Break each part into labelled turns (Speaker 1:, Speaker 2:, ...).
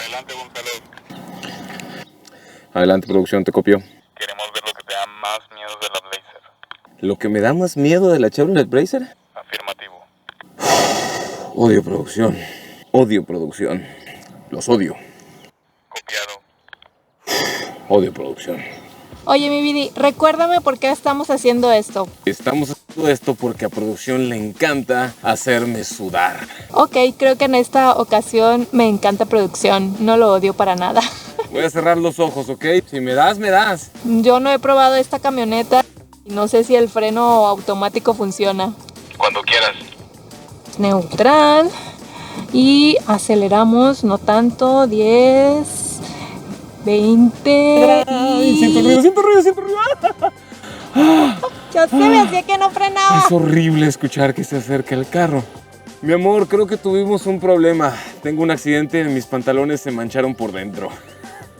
Speaker 1: Adelante, González.
Speaker 2: Adelante, producción, te copio.
Speaker 1: Queremos ver lo que te da más miedo de la Blazer.
Speaker 2: ¿Lo que me da más miedo de la Chevrolet Blazer?
Speaker 1: Afirmativo.
Speaker 2: Odio producción. Odio producción. Los odio.
Speaker 1: Copiado.
Speaker 2: Odio producción.
Speaker 3: Oye, mi Vidi, recuérdame por qué estamos haciendo esto.
Speaker 2: Estamos haciendo esto porque a producción le encanta hacerme sudar.
Speaker 3: Ok, creo que en esta ocasión me encanta producción. No lo odio para nada.
Speaker 2: Voy a cerrar los ojos, ¿ok? Si me das, me das.
Speaker 3: Yo no he probado esta camioneta y no sé si el freno automático funciona.
Speaker 1: Cuando quieras.
Speaker 3: Neutral. Y aceleramos, no tanto, 10, 20 y...
Speaker 2: Siento ruido.
Speaker 3: Ya se me hacía que no frenaba.
Speaker 2: Es horrible escuchar que se acerca el carro. Mi amor, creo que tuvimos un problema. Tengo un accidente, mis pantalones se mancharon por dentro.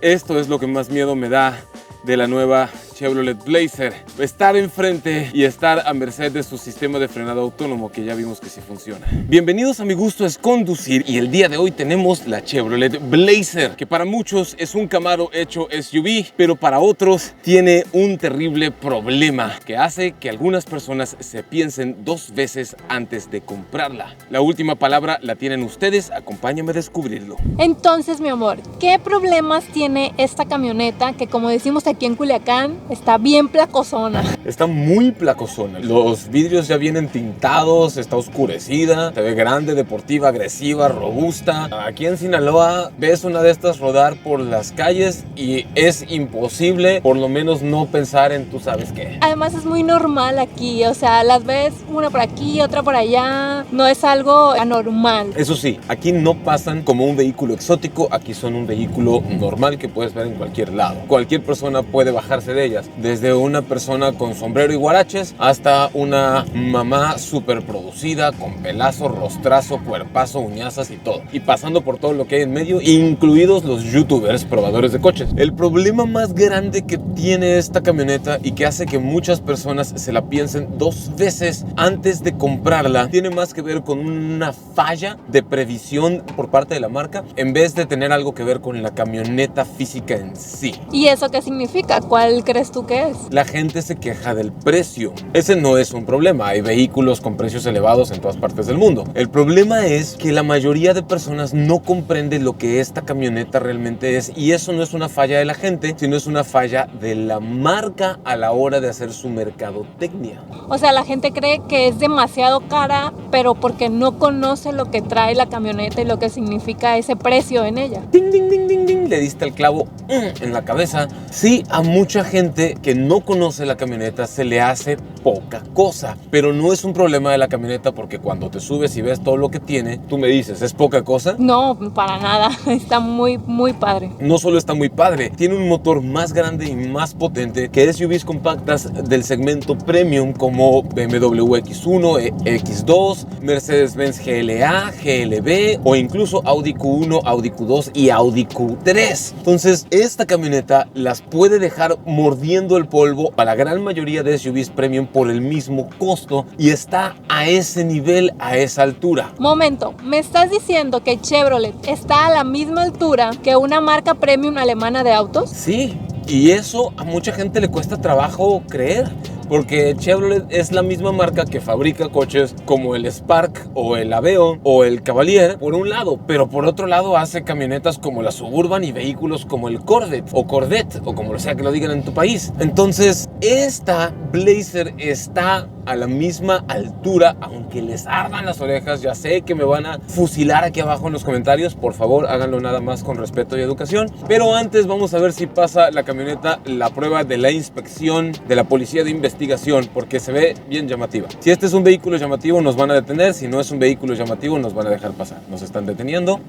Speaker 2: Esto es lo que más miedo me da de la nueva Chevrolet Blazer. Estar enfrente y estar a merced de su sistema de frenado autónomo, que ya vimos que sí funciona. Bienvenidos a Mi Gusto es Conducir, y el día de hoy tenemos la Chevrolet Blazer, que para muchos es un Camaro hecho SUV, pero para otros tiene un terrible problema que hace que algunas personas se piensen dos veces antes de comprarla. La última palabra la tienen ustedes, acompáñame a descubrirlo.
Speaker 3: Entonces, mi amor, ¿qué problemas tiene esta camioneta que, como decimos aquí en Culiacán, está bien placosona?
Speaker 2: Está muy placosona. Los vidrios ya vienen tintados, está oscurecida, se ve grande, deportiva, agresiva, robusta. Aquí en Sinaloa ves una de estas rodar por las calles y es imposible por lo menos no pensar en tú sabes qué.
Speaker 3: Además es muy normal aquí, o sea, las ves una por aquí, otra por allá, no es algo anormal.
Speaker 2: Eso sí, aquí no pasan como un vehículo exótico, aquí son un vehículo normal que puedes ver en cualquier lado. Cualquier persona puede bajarse de ellas, desde una persona con sombrero y guaraches hasta una mamá súper producida, con pelazo, rostrazo, cuerpazo, uñazas y todo. Y pasando por todo lo que hay en medio, incluidos los youtubers probadores de coches. El problema más grande que tiene esta camioneta y que hace que muchas personas se la piensen dos veces antes de comprarla, tiene más que ver con una falla de previsión por parte de la marca, en vez de tener algo que ver con la camioneta física en sí.
Speaker 3: ¿Y eso qué significa? ¿Cuál crees tú que es?
Speaker 2: La gente se queja del precio. Ese no es un problema. Hay vehículos con precios elevados en todas partes del mundo. El problema es que la mayoría de personas no comprende lo que esta camioneta realmente es, y eso no es una falla de la gente, sino es una falla de la marca a la hora de hacer su mercadotecnia.
Speaker 3: O sea, la gente cree que es demasiado cara, pero porque no conoce lo que trae la camioneta y lo que significa ese precio en ella.
Speaker 2: Ding, ding, ding, ding, ding. Le diste el clavo en la cabeza. Sí, a mucha gente que no conoce la camioneta se le hace poca cosa, pero no es un problema de la camioneta, porque cuando te subes y ves todo lo que tiene, tú me dices, ¿es poca cosa?
Speaker 3: No, para nada. Está muy, muy padre.
Speaker 2: No solo está muy padre, tiene un motor más grande y más potente que SUVs compactas del segmento premium como BMW X1, X2, Mercedes-Benz GLA, GLB o incluso Audi Q1, Audi Q2 y Audi Q3. Entonces, esta camioneta las puede dejar mordiendo el polvo a la gran mayoría de SUVs premium por el mismo costo, y está a ese nivel, a esa altura.
Speaker 3: Momento, ¿me estás diciendo que Chevrolet está a la misma altura que una marca premium alemana de autos?
Speaker 2: Sí, y eso a mucha gente le cuesta trabajo creer, porque Chevrolet es la misma marca que fabrica coches como el Spark o el Aveo o el Cavalier por un lado, pero por otro lado hace camionetas como la Suburban y vehículos como el Corvette o como lo sea que lo digan en tu país. Entonces, esta Blazer está a la misma altura, aunque les ardan las orejas. Ya sé que me van a fusilar aquí abajo en los comentarios. Por favor, háganlo nada más con respeto y educación. Pero antes vamos a ver si pasa la camioneta la prueba de la inspección de la policía de investigación, porque se ve bien llamativa. Si este es un vehículo llamativo, nos van a detener. Si no es un vehículo llamativo, nos van a dejar pasar. Nos están deteniendo.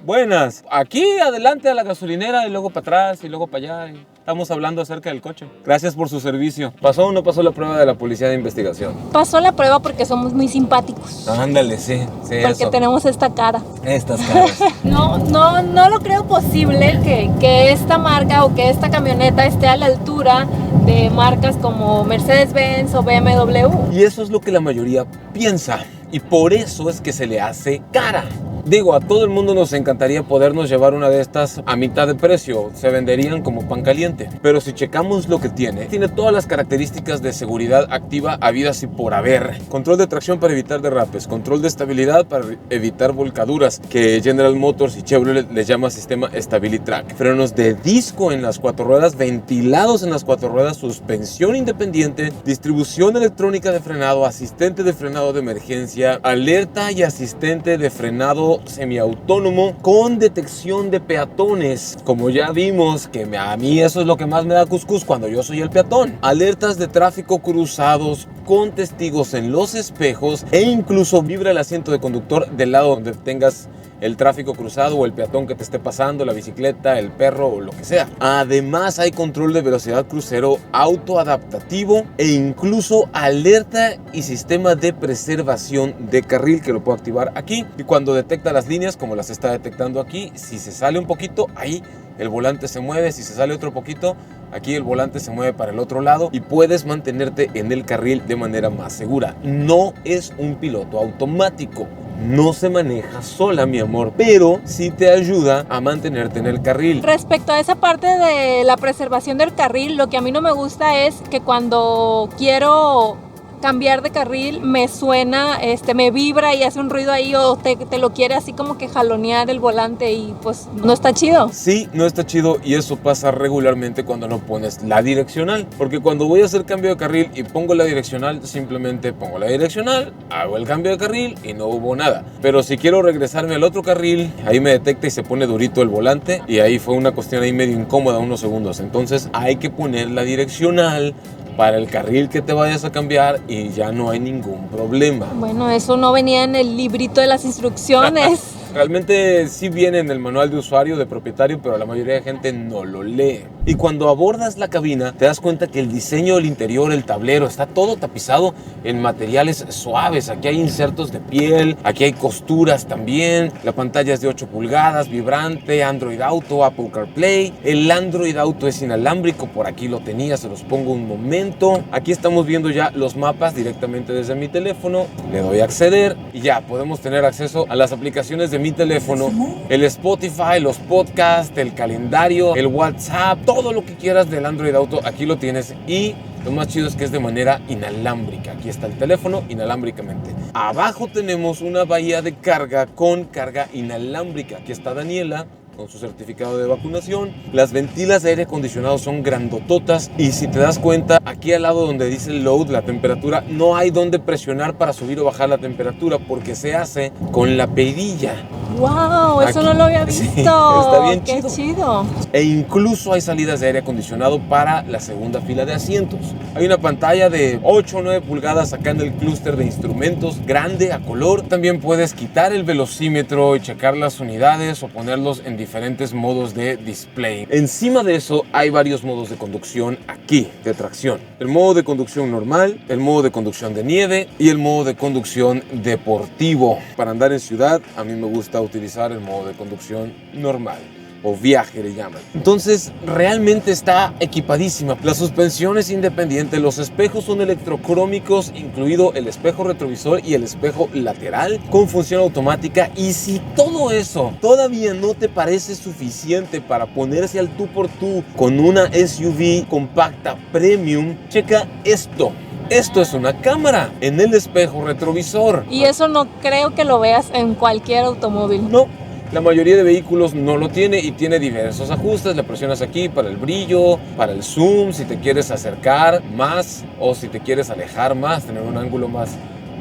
Speaker 2: Buenas. Aquí adelante a la gasolinera y luego para atrás y luego para allá. Estamos hablando acerca del coche. Gracias por su servicio. ¿Pasó o no pasó la prueba de la policía de investigación?
Speaker 3: Pasó la prueba porque somos muy simpáticos.
Speaker 2: Ándale, sí,
Speaker 3: Porque
Speaker 2: eso.
Speaker 3: tenemos esta cara.
Speaker 2: Estas caras.
Speaker 3: No lo creo posible que esta marca o que esta camioneta esté a la altura de marcas como Mercedes-Benz o BMW.
Speaker 2: Y eso es lo que la mayoría piensa. Y por eso es que se le hace cara. Digo, a todo el mundo nos encantaría podernos llevar una de estas a mitad de precio, se venderían como pan caliente. Pero si checamos lo que tiene todas las características de seguridad activa habidas y por haber. Control de tracción para evitar derrapes, control de estabilidad para evitar volcaduras, que General Motors y Chevrolet les llama sistema StabiliTrak. Frenos de disco en las 4 ruedas, ventilados en las 4 ruedas, suspensión independiente, distribución electrónica de frenado, asistente de frenado de emergencia, alerta y asistente de frenado semiautónomo con detección de peatones. Como ya vimos, que a mí eso es lo que más me da cuscús cuando yo soy el peatón. Alertas de tráfico cruzados con testigos en los espejos e incluso vibra el asiento de conductor del lado donde tengas el tráfico cruzado o el peatón que te esté pasando, la bicicleta, el perro o lo que sea. Además hay control de velocidad crucero autoadaptativo e incluso alerta y sistema de preservación de carril que lo puedo activar aquí. Y cuando detecta las líneas como las está detectando aquí, si se sale un poquito, ahí el volante se mueve. Si se sale otro poquito, aquí el volante se mueve para el otro lado y puedes mantenerte en el carril de manera más segura. No es un piloto automático. No se maneja sola, mi amor, pero sí te ayuda a mantenerte en el carril.
Speaker 3: Respecto a esa parte de la preservación del carril, lo que a mí no me gusta es que cuando quiero cambiar de carril me suena, me vibra y hace un ruido ahí, o te lo quiere así como que jalonear el volante y pues no está chido.
Speaker 2: Sí, no está chido, y eso pasa regularmente cuando no pones la direccional, porque cuando voy a hacer cambio de carril y pongo la direccional, simplemente pongo la direccional, hago el cambio de carril y no hubo nada. Pero si quiero regresarme al otro carril, ahí me detecta y se pone durito el volante, y ahí fue una cuestión ahí medio incómoda unos segundos. Entonces hay que poner la direccional para el carril que te vayas a cambiar y ya no hay ningún problema.
Speaker 3: Bueno, eso no venía en el librito de las instrucciones.
Speaker 2: Realmente sí viene en el manual de usuario de propietario, pero la mayoría de gente no lo lee. Y cuando abordas la cabina, te das cuenta que el diseño del interior, el tablero, está todo tapizado en materiales suaves. Aquí hay insertos de piel, aquí hay costuras también. La pantalla es de 8 pulgadas, vibrante, Android Auto, Apple CarPlay. El Android Auto es inalámbrico, por aquí lo tenía, se los pongo un momento. Aquí estamos viendo ya los mapas directamente desde mi teléfono. Le doy a acceder y ya podemos tener acceso a las aplicaciones de mi teléfono, el Spotify, los podcasts, el calendario, el WhatsApp, todo lo que quieras del Android Auto, aquí lo tienes. Y lo más chido es que es de manera inalámbrica. Aquí está el teléfono inalámbricamente. Abajo tenemos una bahía de carga con carga inalámbrica. Aquí está Daniela con su certificado de vacunación. Las ventilas de aire acondicionado son grandototas, y si te das cuenta, aquí al lado donde dice load, la temperatura, no hay donde presionar para subir o bajar la temperatura, porque se hace con la perilla.
Speaker 3: ¡Wow! Eso
Speaker 2: Aquí,
Speaker 3: no lo había visto.
Speaker 2: sí, está bien
Speaker 3: ¡Qué chido!
Speaker 2: E incluso hay salidas de aire acondicionado para la segunda fila de asientos. Hay una pantalla de 8 o 9 pulgadas acá en el clúster de instrumentos, grande, a color. También puedes quitar el velocímetro y checar las unidades o ponerlos en diferentes modos de display. Encima de eso hay varios modos de conducción aquí, de tracción. El modo de conducción normal, el modo de conducción de nieve y el modo de conducción deportivo. Para andar en ciudad, a mí me gusta utilizar el modo de conducción normal, o viaje le llaman. Entonces realmente está equipadísima. La suspensión es independiente, los espejos son electrocrómicos, incluido el espejo retrovisor y el espejo lateral con función automática. Y si todo eso todavía no te parece suficiente para ponerse al tú por tú con una SUV compacta premium, checa esto. Esto es una cámara en el espejo retrovisor.
Speaker 3: Y eso no creo que lo veas en cualquier automóvil.
Speaker 2: No. La mayoría de vehículos no lo tiene, y tiene diversos ajustes. Le presionas aquí para el brillo, para el zoom, si te quieres acercar más o si te quieres alejar más, tener un ángulo más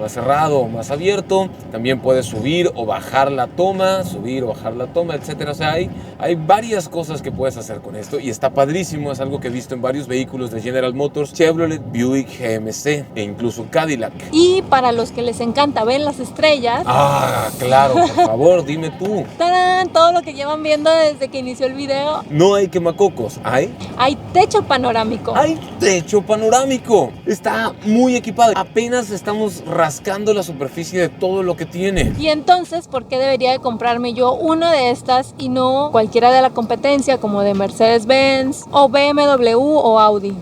Speaker 2: cerrado o más abierto. También puedes subir o bajar la toma, etcétera. O sea, hay varias cosas que puedes hacer con esto, y está padrísimo. Es algo que he visto en varios vehículos de General Motors, Chevrolet, Buick, GMC e incluso Cadillac.
Speaker 3: Y para los que les encanta ver las estrellas,
Speaker 2: Claro, por favor, dime tú.
Speaker 3: ¡tarán! Todo lo que llevan viendo desde que inició el video.
Speaker 2: No hay quemacocos, ¿hay?
Speaker 3: hay techo panorámico.
Speaker 2: ¡Hay techo panorámico! Está muy equipado. Apenas estamos rascando la superficie de todo lo que tiene.
Speaker 3: Y entonces, ¿por qué debería de comprarme yo una de estas y no cualquiera de la competencia como de Mercedes-Benz o BMW o Audi?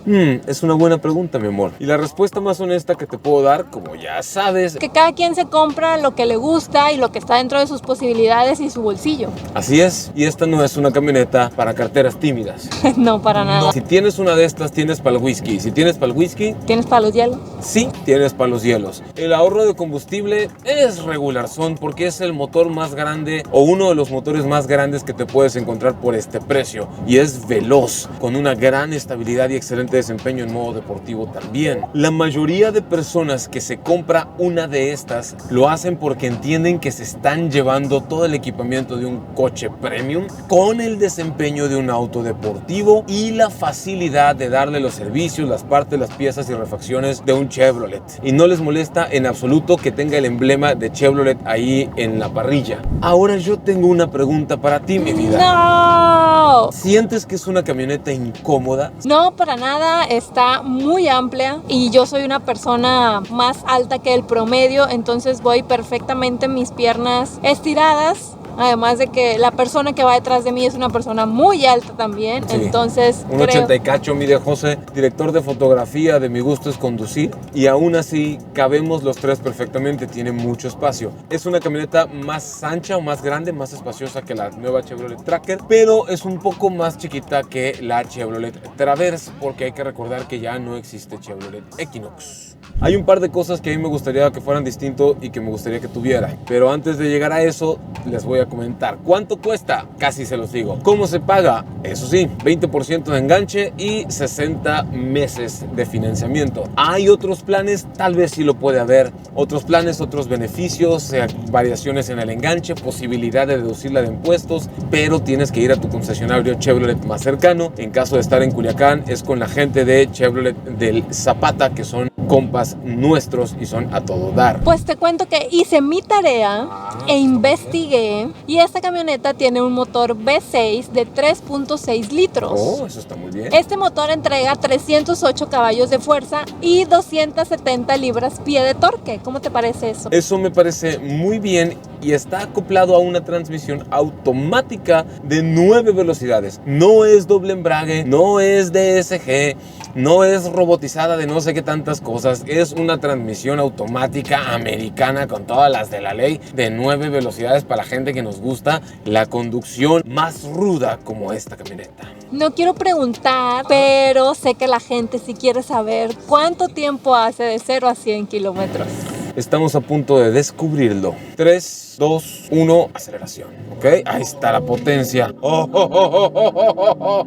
Speaker 2: Es una buena pregunta, mi amor. Y la respuesta más honesta que te puedo dar, como ya sabes,
Speaker 3: Que cada quien se compra lo que le gusta y lo que está dentro de sus posibilidades y su bolsillo.
Speaker 2: así es. Y esta no es una camioneta para carteras tímidas.
Speaker 3: No, para nada.
Speaker 2: No. Si tienes una de estas, tienes para el whisky. Si tienes para el whisky,
Speaker 3: ¿Tienes para los hielos?
Speaker 2: sí, tienes para los hielos. El ahorro de combustible es regularzón porque es el motor más grande o uno de los motores más grandes que te puedes encontrar por este precio. Y es veloz, con una gran estabilidad y excelente desempeño en modo deportivo también. La mayoría de personas que se compra una de estas lo hacen porque entienden que se están llevando todo el equipamiento de un coche premium con el desempeño de un auto deportivo y la facilidad de darle los servicios, las partes, las piezas y refacciones de un Chevrolet. Y no les molesta en absoluto que tenga el emblema de Chevrolet ahí en la parrilla. Ahora yo tengo una pregunta para ti, mi vida.
Speaker 3: ¡No!
Speaker 2: ¿Sientes que es una camioneta incómoda?
Speaker 3: No, para nada, está muy amplia y yo soy una persona más alta que el promedio, entonces voy perfectamente mis piernas estiradas. Además de que la persona que va detrás de mí es una persona muy alta también,
Speaker 2: Sí.
Speaker 3: entonces
Speaker 2: Un
Speaker 3: creo...
Speaker 2: 80 y cacho, mide José, director de fotografía, de Mi Gusto es Conducir, y aún así cabemos los tres perfectamente, tiene mucho espacio. Es una camioneta más ancha o más grande, más espaciosa que la nueva Chevrolet Tracker, pero es un poco más chiquita que la Chevrolet Traverse, porque hay que recordar que ya no existe Chevrolet Equinox. Hay un par de cosas que a mí me gustaría que fueran distinto y que me gustaría que tuviera, pero antes de llegar a eso, les voy a comentar. ¿Cuánto cuesta? Casi se los digo. ¿Cómo se paga? Eso sí, 20% de enganche y 60 meses de financiamiento. ¿Hay otros planes? Tal vez sí lo puede haber. Otros planes, otros beneficios, variaciones en el enganche, posibilidad de deducirla de impuestos, pero tienes que ir a tu concesionario Chevrolet más cercano. En caso de estar en Culiacán, es con la gente de Chevrolet del Zapata, que son compas nuestros y son a todo dar.
Speaker 3: Pues te cuento que hice mi tarea e investigué y esta camioneta tiene un motor V6 de 3.6 litros.
Speaker 2: Oh, eso está muy bien.
Speaker 3: Este motor entrega 308 caballos de fuerza y 270 libras-pie de torque. ¿Cómo te parece eso?
Speaker 2: Eso me parece muy bien y está acoplado a una transmisión automática de 9 velocidades. No es doble embrague, no es DSG, no es robotizada de no sé qué tantas cosas. Es una transmisión automática americana con todas las de la ley de 9 velocidades para la gente que nos gusta la conducción más ruda como esta camioneta.
Speaker 3: No quiero preguntar, pero sé que la gente sí quiere saber cuánto tiempo hace de 0 a 100 kilómetros.
Speaker 2: Estamos a punto de descubrirlo. 3, 2, 1, aceleración. ¿Ok? Ahí está la potencia.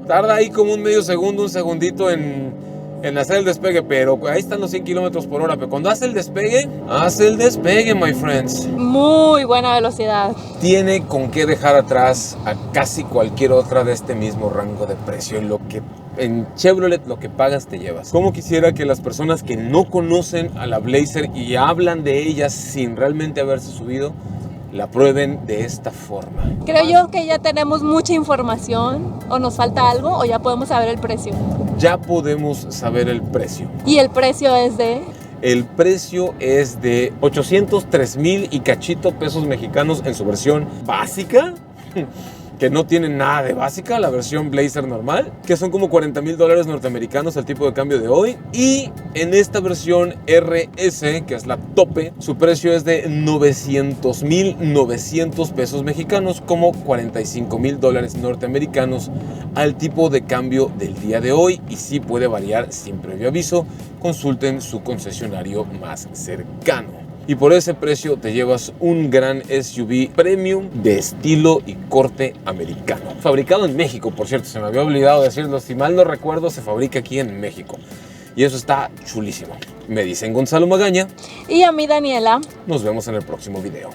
Speaker 2: Tarda ahí como un medio segundo, un segundito en hacer el despegue, pero ahí están los 100 kilómetros por hora. Pero cuando hace el despegue, my friends.
Speaker 3: Muy buena velocidad.
Speaker 2: Tiene con qué dejar atrás a casi cualquier otra de este mismo rango de precio. En Chevrolet lo que pagas te llevas. Como quisiera que las personas que no conocen a la Blazer y hablan de ella sin realmente haberse subido, la prueben de esta forma.
Speaker 3: Creo yo que ya tenemos mucha información, o nos falta algo, o ya podemos saber el precio.
Speaker 2: Ya podemos saber el precio.
Speaker 3: Y el precio es de...
Speaker 2: El precio es de 803,000 y cachito pesos mexicanos en su versión básica, que no tiene nada de básica, la versión Blazer normal, que son como $40,000 norteamericanos al tipo de cambio de hoy. Y en esta versión RS, que es la tope, su precio es de 900,900 pesos mexicanos, como $45,000 norteamericanos al tipo de cambio del día de hoy. Y sí puede variar sin previo aviso. Consulten su concesionario más cercano. Y por ese precio te llevas un gran SUV premium de estilo y corte americano. Fabricado en México, por cierto, se me había olvidado decirlo. Si mal no recuerdo, se fabrica aquí en México. Y eso está chulísimo. Me dicen Gonzalo Magaña.
Speaker 3: Y a mí, Daniela.
Speaker 2: Nos vemos en el próximo video.